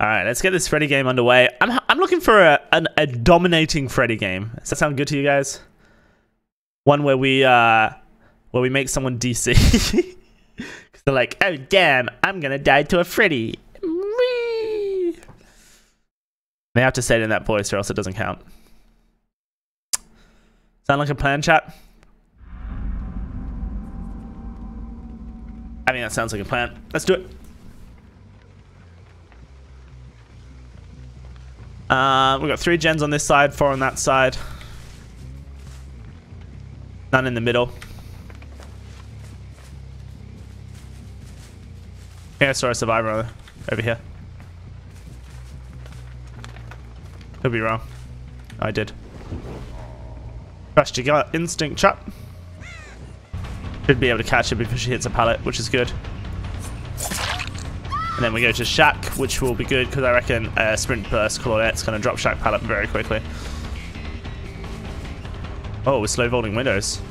All right, let's get this Freddy game underway. I'm looking for a dominating Freddy game. Does that sound good to you guys? One where we make someone DC. Cause they're like, oh damn, I'm gonna die to a Freddy. Whee! They have to say it in that voice or else it doesn't count. Sound like a plan, chat? I mean, that sounds like a plan. Let's do it. We've got 3 gens on this side, 4 on that side. None in the middle. Yeah, I saw a survivor over here. Could be wrong. Oh, I did. Trust your gut instinct, chap. Should be able to catch it before she hits a pallet, which is good. And then we go to Shack, which will be good because I reckon Sprint Burst Claudette's going to drop Shack pallet very quickly. Oh, we're slow vaulting windows.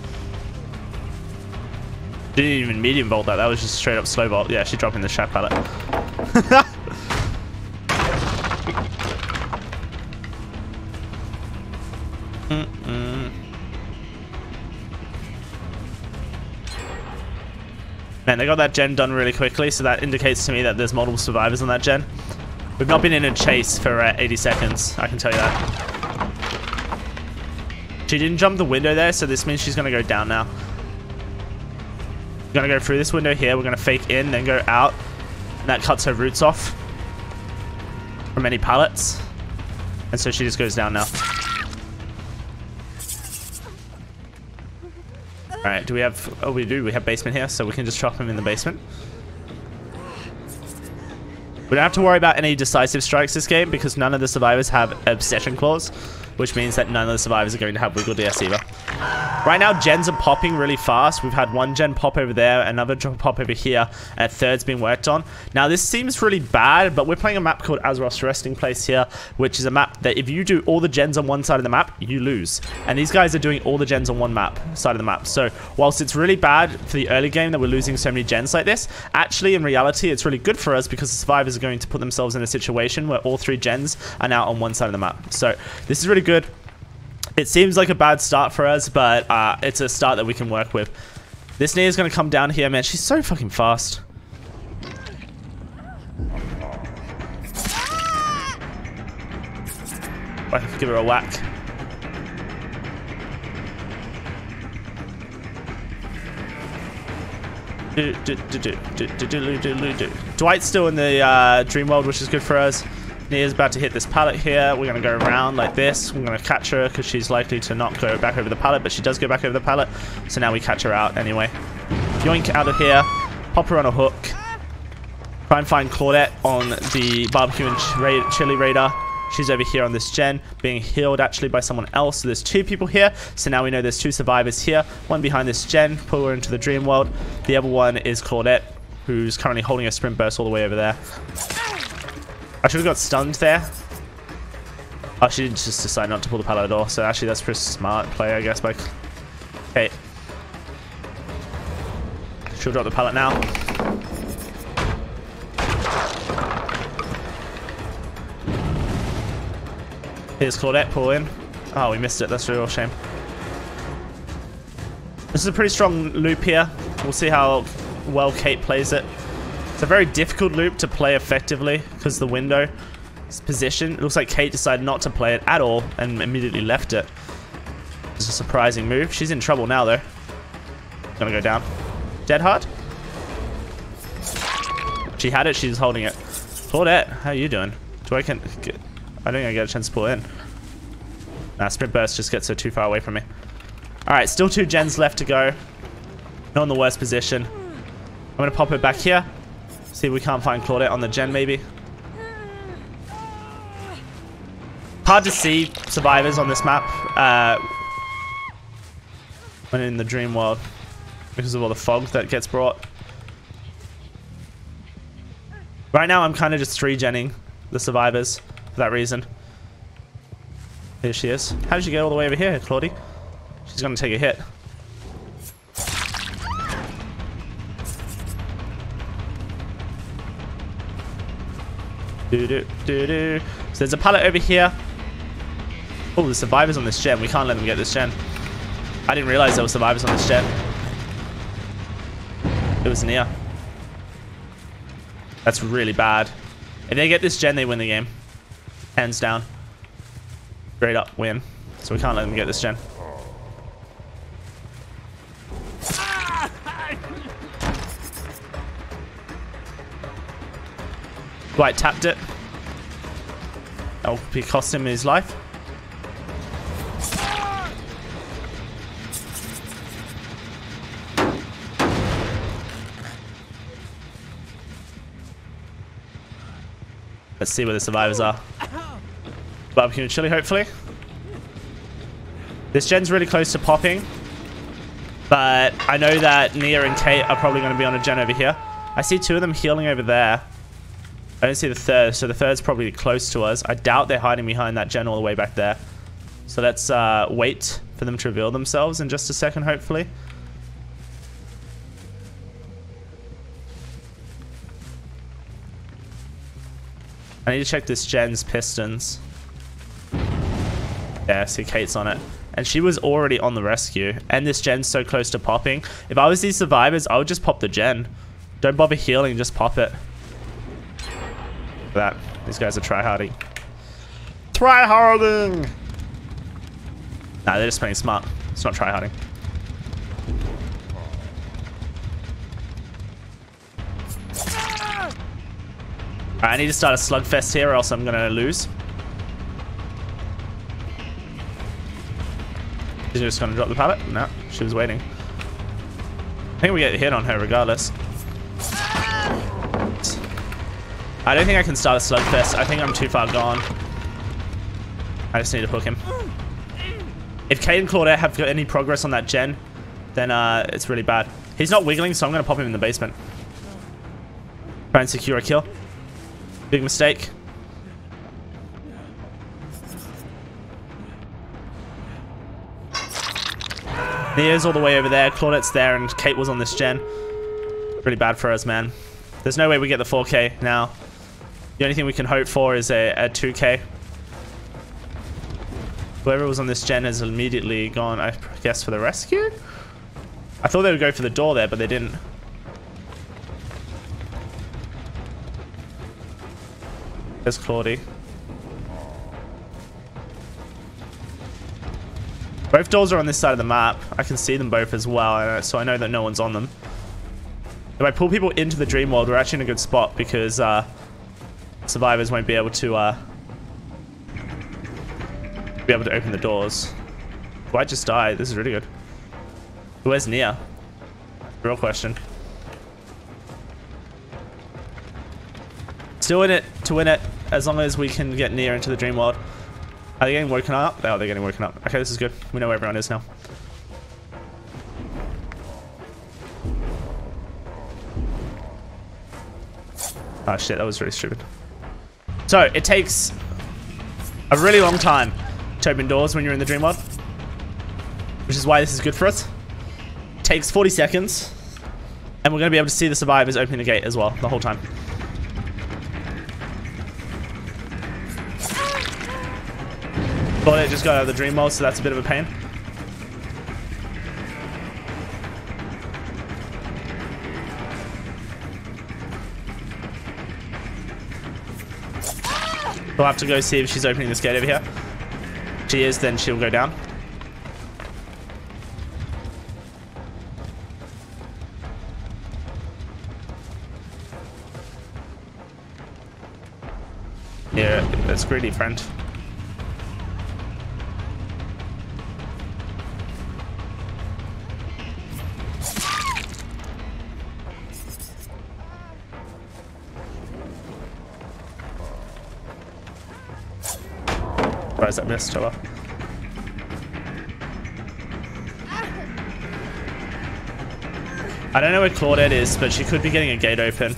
Didn't even medium vault that. That was just straight up slow vault. Yeah, she's dropping the Shack pallet. Man, they got that gen done really quickly, so that indicates to me that there's multiple survivors on that gen. We've not been in a chase for 80 seconds, I can tell you that. She didn't jump the window there, so this means she's going to go down now. We're going to go through this window here, we're going to fake in, then go out, and that cuts her roots off from any pallets. And so she just goes down now. Alright, do we have... Oh, we do. We have basement here, so we can just chop him in the basement. We don't have to worry about any decisive strikes this game because none of the survivors have obsession claws, which means that none of the survivors are going to have wiggle DS either. Right now, gens are popping really fast. We've had 1 gen pop over there, another pop over here, and a 3rd's been worked on. Now, this seems really bad, but we're playing a map called Azeroth's Resting Place here, which is a map that if you do all the gens on one side of the map, you lose. And these guys are doing all the gens on one side of the map. So, whilst it's really bad for the early game that we're losing so many gens like this, actually, in reality, it's really good for us because the survivors are going to put themselves in a situation where all 3 gens are now on one side of the map. So, this is really good. It seems like a bad start for us, but it's a start that we can work with. This Nia's going to come down here, man. She's so fucking fast. I have to give her a whack. Dwight's still in the dream world, which is good for us. Nia's about to hit this pallet here. We're going to go around like this. We're going to catch her because she's likely to not go back over the pallet, but she does go back over the pallet. So now we catch her out anyway. Yoink out of here. Pop her on a hook. Try and find Claudette on the barbecue and chili radar. She's over here on this gen, being healed actually by someone else. So there's 2 people here. So now we know there's 2 survivors here. One behind this gen. Pull her into the dream world. The other one is Claudette, who's currently holding a sprint burst all the way over there. I should have got stunned there. Oh, she did just decide not to pull the pallet at all. So actually, that's pretty smart play, I guess. By okay, she'll drop the pallet now. Here's Claudette, pull in. Oh, we missed it. That's a real shame. This is a pretty strong loop here. We'll see how well Kate plays it. It's a very difficult loop to play effectively because the window's position. It looks like Kate decided not to play it at all and immediately left it. It's a surprising move. She's in trouble now, though. Gonna go down. Dead hard? She had it. She's holding it. Claudette, how are you doing? I don't think I get a chance to pull in. Nah, sprint burst just gets her too far away from me. Alright, still 2 gens left to go. Not in the worst position. I'm gonna pop her back here. See if we can't find Claudette on the gen, maybe. Hard to see survivors on this map when in the dream world because of all the fog that gets brought. Right now, I'm kind of just 3-genning the survivors for that reason. Here she is. How did she get all the way over here, Claudie? She's going to take a hit. So there's a pallet over here. Oh, the survivors on this gen. We can't let them get this gen. I didn't realize there were survivors on this gen. It was near. That's really bad. If they get this gen, they win the game. Hands down. Straight up win. So we can't let them get this gen. Dwight tapped it. That'll be cost him his life. Let's see where the survivors are. Barbecue and chili, hopefully. This gen's really close to popping. But I know that Nia and Kate are probably going to be on a gen over here. I see two of them healing over there. I don't see the third, so the third's probably close to us. I doubt they're hiding behind that gen all the way back there. So let's wait for them to reveal themselves in just a second, hopefully. I need to check this gen's pistons. Yeah, I see Kate's on it. And she was already on the rescue. And this gen's so close to popping. If I was these survivors, I would just pop the gen. Don't bother healing, just pop it. That. These guys are tryharding. Tryharding! Nah, they're just playing smart. It's not tryharding. Alright, I need to start a slugfest here or else I'm gonna lose. She's just gonna drop the pallet? No, she was waiting. I think we get a hit on her regardless. I don't think I can start a slugfest. I think I'm too far gone. I just need to hook him. If Kate and Claudette have got any progress on that gen, then it's really bad. He's not wiggling, so I'm gonna pop him in the basement. Try and secure a kill. Big mistake. Nia's all the way over there. Claudette's there, and Kate was on this gen. Really bad for us, man. There's no way we get the 4K now. The only thing we can hope for is a 2K. Whoever was on this gen has immediately gone, I guess, for the rescue? I thought they would go for the door there, but they didn't. There's Claudie. Both doors are on this side of the map. I can see them both as well, so I know that no one's on them. If I pull people into the dream world, we're actually in a good spot because survivors won't be able to open the doors. Do I just die? This is really good. Where's Nia? Real question. Still in it to win it, as long as we can get Nia into the dream world. Are they getting woken up? Oh, they're getting woken up. Okay, this is good. We know where everyone is now. Oh shit, that was really stupid. So, it takes a really long time to open doors when you're in the dream world, which is why this is good for us. It takes 40 seconds, and we're going to be able to see the survivors opening the gate as well the whole time. Thought it just got out of the dream world, so that's a bit of a pain. We'll have to go see if she's opening this gate over here. If she is, then she'll go down. Yeah, that's greedy, friend. Surprised I missed her. I don't know where Claudette is, but she could be getting a gate open.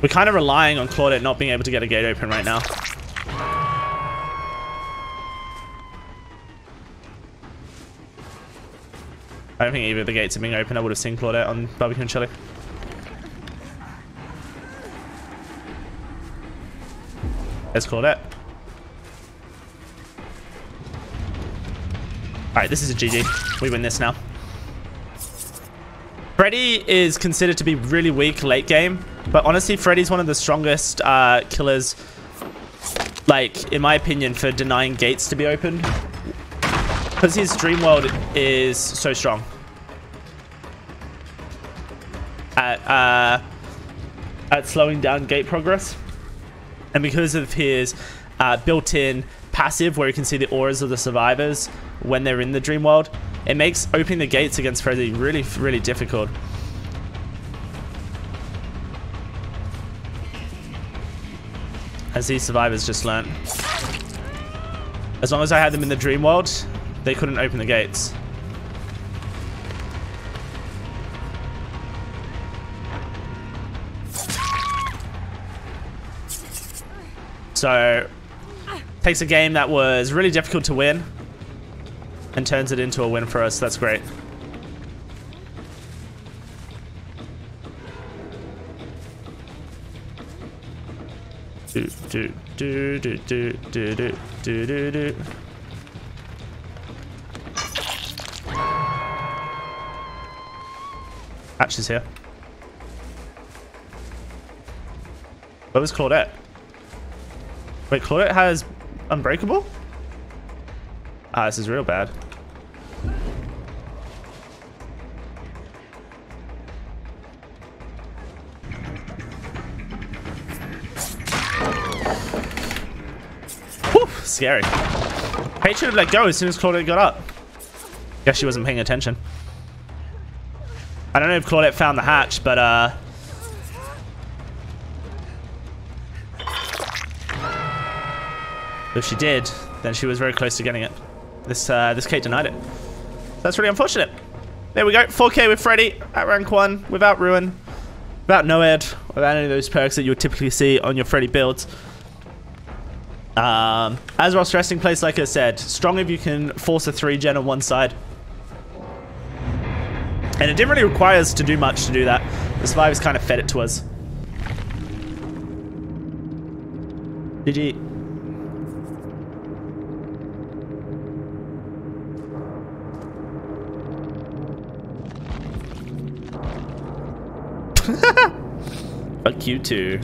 We're kind of relying on Claudette not being able to get a gate open right now. I don't think either of the gates are being open. I would have seen Claudette on Barbecue and Chili. Let's call it. Alright, this is a GG. We win this now. Freddy is considered to be really weak late game, but honestly, Freddy's one of the strongest killers, like, in my opinion, for denying gates to be opened. Because his dream world is so strong. At slowing down gate progress. And because of his built-in passive, where you can see the auras of the survivors when they're in the dream world, it makes opening the gates against Freddy really, really difficult. As these survivors just learnt. As long as I had them in the dream world, they couldn't open the gates. So, takes a game that was really difficult to win and turns it into a win for us. That's great. Hatch is here. What was Claudette? Wait, Claudette has Unbreakable? Ah, this is real bad. Whew, scary. Paige should have let go as soon as Claudette got up. Guess she wasn't paying attention. I don't know if Claudette found the hatch, but if she did, then she was very close to getting it. This Kate denied it. That's really unfortunate. There we go. 4K with Freddy at rank 1 without Ruin, without Noed, without any of those perks that you would typically see on your Freddy builds. Azeroth's resting place, like I said, strong if you can force a 3-gen on one side. And it didn't really require us to do much to do that. The survivors kind of fed it to us. GG. Fuck you too.